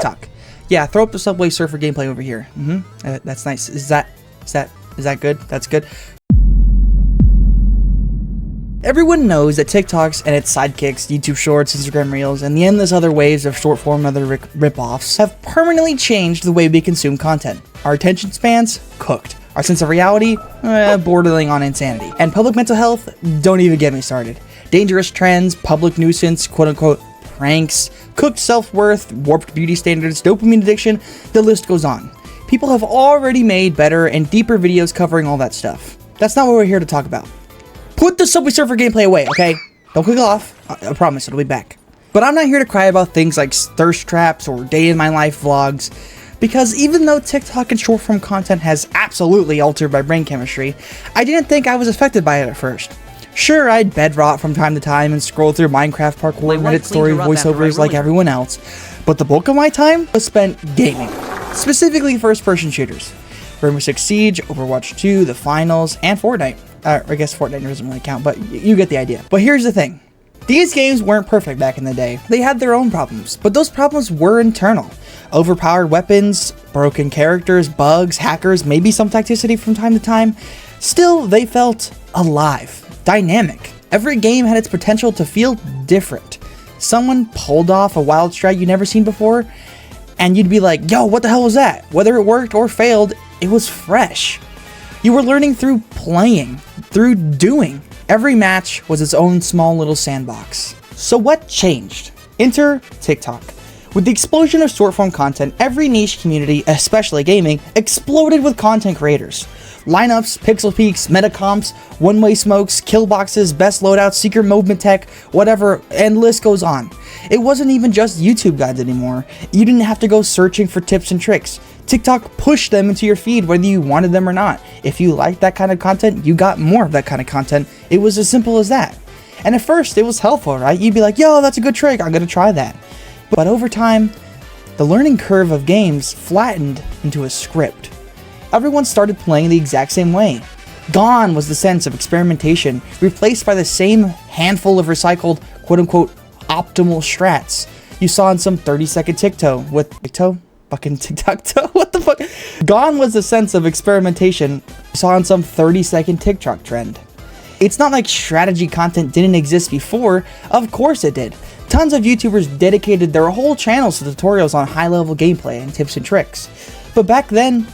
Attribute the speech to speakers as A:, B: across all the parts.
A: TikTok. Yeah, throw up the Subway Surfer gameplay over here. That's nice. Is that good? That's good. Everyone knows that TikToks and its sidekicks, YouTube Shorts, Instagram Reels, and the endless other waves of short form and other rip-offs have permanently changed the way we consume content. Our attention spans, cooked. Our sense of reality, bordering on insanity. And public mental health, don't even get me started. Dangerous trends, public nuisance, quote-unquote pranks, cooked self-worth, warped beauty standards, dopamine addiction, the list goes on. People have already made better and deeper videos covering all that stuff. That's not what we're here to talk about. Put the Subway Surfer gameplay away, okay? Don't click off. I promise it'll be back. But I'm not here to cry about things like thirst traps or day in my life vlogs, because even though TikTok and short form content has absolutely altered my brain chemistry, I didn't think I was affected by it at first. Sure, I'd bed rot from time to time and scroll through Minecraft parkour Reddit story voiceovers like everyone else, but the bulk of my time was spent gaming, specifically first-person shooters. Rainbow Six Siege, Overwatch 2, The Finals, and Fortnite. I guess Fortnite doesn't really count, but you get the idea. But here's the thing. These games weren't perfect back in the day. They had their own problems, but those problems were internal. Overpowered weapons, broken characters, bugs, hackers, maybe some toxicity from time to time. Still, they felt alive, dynamic. Every game had its potential to feel different. Someone pulled off a wild strike you'd never seen before, and you'd be like, yo, what the hell was that? Whether it worked or failed, it was fresh. You were learning through playing, through doing. Every match was its own small little sandbox. So what changed? Enter TikTok. With the explosion of short-form content, every niche community, especially gaming, exploded with content creators. Lineups, pixel peaks, metacomps, one-way smokes, kill boxes, best loadouts, secret movement tech, whatever, and the list goes on. It wasn't even just YouTube guides anymore. You didn't have to go searching for tips and tricks. TikTok pushed them into your feed whether you wanted them or not. If you liked that kind of content, you got more of that kind of content. It was as simple as that. And at first, it was helpful, right? You'd be like, yo, that's a good trick, I'm gonna try that. But over time, the learning curve of games flattened into a script. Everyone started playing the exact same way. Gone was the sense of experimentation, replaced by the same handful of recycled, quote-unquote, optimal strats you saw in some 30-second TikTok with fucking TikTok. What the fuck? Gone was the sense of experimentation you saw in some 30-second TikTok trend. It's not like strategy content didn't exist before. Of course it did. Tons of YouTubers dedicated their whole channels to tutorials on high-level gameplay and tips and tricks. But back then,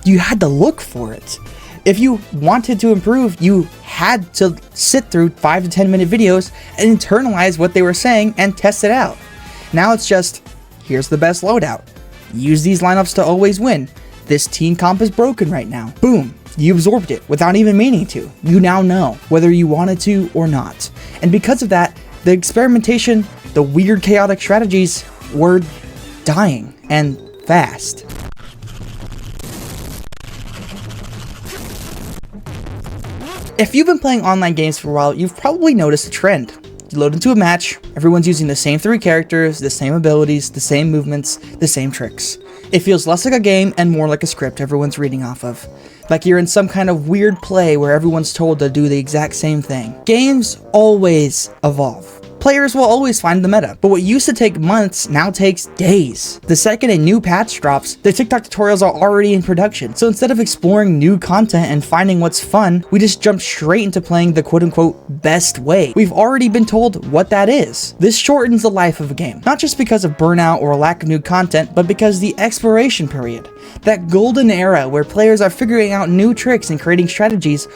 A: you had to look for it. If you wanted to improve, you had to sit through 5 to 10 minute videos and internalize what they were saying and test it out. Now it's just, here's the best loadout. Use these lineups to always win. This team comp is broken right now. Boom. You absorbed it without even meaning to. You now know whether you wanted to or not. And because of that, the experimentation, the weird chaotic strategies were dying, and fast. If you've been playing online games for a while, you've probably noticed a trend. You load into a match, everyone's using the same 3 characters, the same abilities, the same movements, the same tricks. It feels less like a game and more like a script everyone's reading off of. Like you're in some kind of weird play where everyone's told to do the exact same thing. Games always evolve. Players will always find the meta, but what used to take months now takes days. The second a new patch drops, the TikTok tutorials are already in production. So instead of exploring new content and finding what's fun, we just jump straight into playing the quote-unquote best way. We've already been told what that is. This shortens the life of a game, not just because of burnout or lack of new content, but because the exploration period, that golden era where players are figuring out new tricks and creating strategies,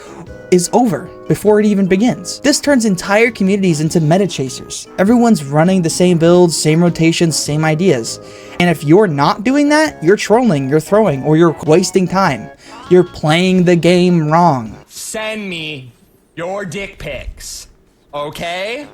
A: is over before it even begins. This turns entire communities into meta chasers. Everyone's running the same builds, same rotations, same ideas. And if you're not doing that, you're trolling, you're throwing, or you're wasting time. You're playing the game wrong.
B: Send me your dick pics, okay?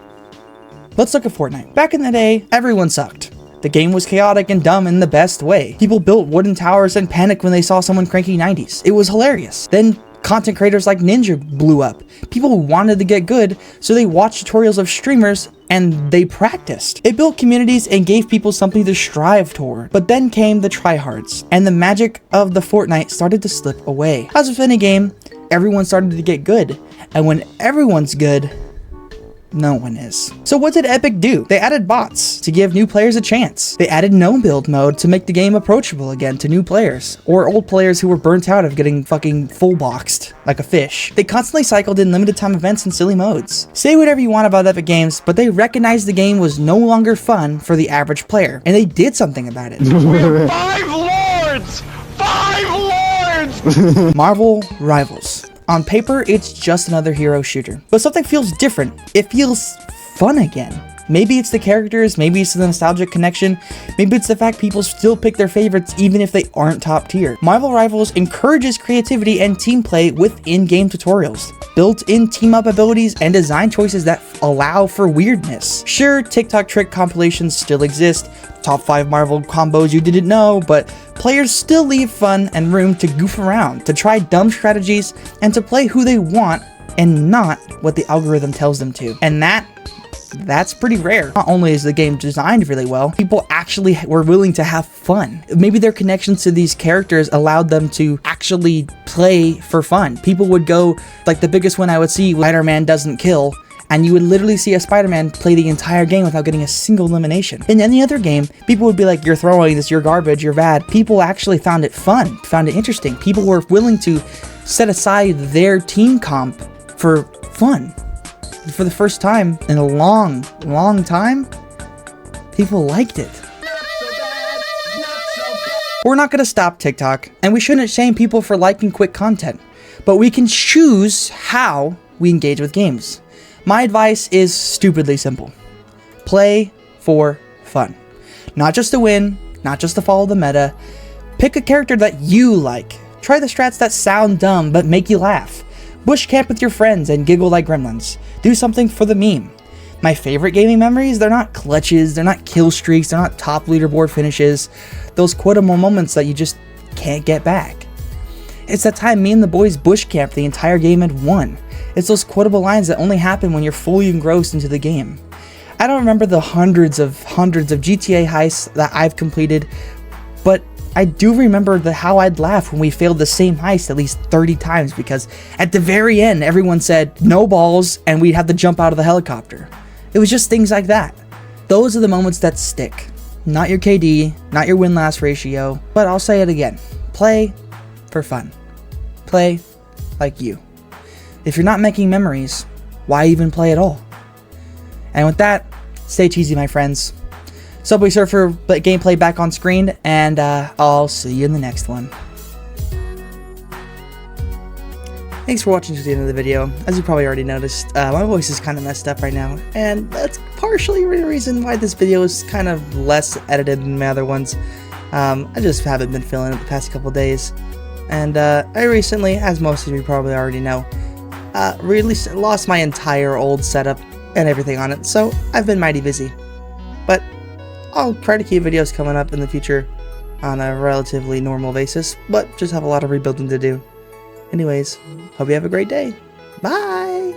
A: Let's look at Fortnite. Back in the day, everyone sucked. The game was chaotic and dumb in the best way. People built wooden towers and panicked when they saw someone cranking 90s. It was hilarious. Then content creators like Ninja blew up. People wanted to get good, so they watched tutorials of streamers and they practiced. It built communities and gave people something to strive toward. But then came the tryhards, and the magic of the Fortnite started to slip away. As with any game, everyone started to get good, and when everyone's good, No one is. So what did Epic do? They added bots to give new players a chance. They added no build mode to make the game approachable again to new players, or old players who were burnt out of getting fucking full boxed like a fish. They constantly cycled in limited time events and silly modes. Say whatever you want about Epic Games, but they recognized the game was no longer fun for the average player, and they did something about it.
B: Five lords! Five lords!
A: Marvel Rivals. On paper, it's just another hero shooter, but something feels different. It feels fun again. Maybe it's the characters, maybe it's the nostalgic connection, maybe it's the fact people still pick their favorites even if they aren't top tier. Marvel Rivals encourages creativity and team play with in-game tutorials, built-in team-up abilities, and design choices that allow for weirdness. Sure, TikTok trick compilations still exist, top 5 Marvel combos you didn't know, but players still leave fun and room to goof around, to try dumb strategies, and to play who they want and not what the algorithm tells them to. And that's pretty rare. Not only is the game designed really well, people actually were willing to have fun. Maybe their connections to these characters allowed them to actually play for fun. People would go, like the biggest one I would see, Spider-Man doesn't kill, and you would literally see a Spider-Man play the entire game without getting a single elimination. In any other game, people would be like, you're throwing this, you're garbage, you're bad. People actually found it fun, found it interesting. People were willing to set aside their team comp for fun. For the first time in a long time, people liked it. We're not gonna stop TikTok, and we shouldn't shame people for liking quick content, but we can choose how we engage with games. My advice is stupidly simple. Play for fun. Not just to win, not just to follow the meta. Pick a character that you like. Try the strats that sound dumb but make you laugh. Bush camp with your friends and giggle like gremlins. Do something for the meme. My favorite gaming memories, they're not clutches, they're not kill streaks, they're not top leaderboard finishes. Those quotable moments that you just can't get back. It's that time me and the boys bush camped the entire game and won. It's those quotable lines that only happen when you're fully engrossed into the game. I don't remember the hundreds of GTA heists that I've completed, but I do remember how I'd laugh when we failed the same heist at least 30 times because at the very end, everyone said no balls and we'd have to jump out of the helicopter. It was just things like that. Those are the moments that stick. Not your KD, not your win-loss ratio, but I'll say it again. Play for fun. Play like you. If you're not making memories, why even play at all? And with that, stay cheesy, my friends. Subway Surfer gameplay back on screen, and I'll see you in the next one. Thanks for watching to the end of the video. As you probably already noticed, my voice is kind of messed up right now, and that's partially the reason why this video is kind of less edited than my other ones. I just haven't been feeling it the past couple days. And I recently, as most of you probably already know, really lost my entire old setup and everything on it, so I've been mighty busy. But I'll try to keep videos coming up in the future on a relatively normal basis, but just have a lot of rebuilding to do. Anyways, hope you have a great day. Bye!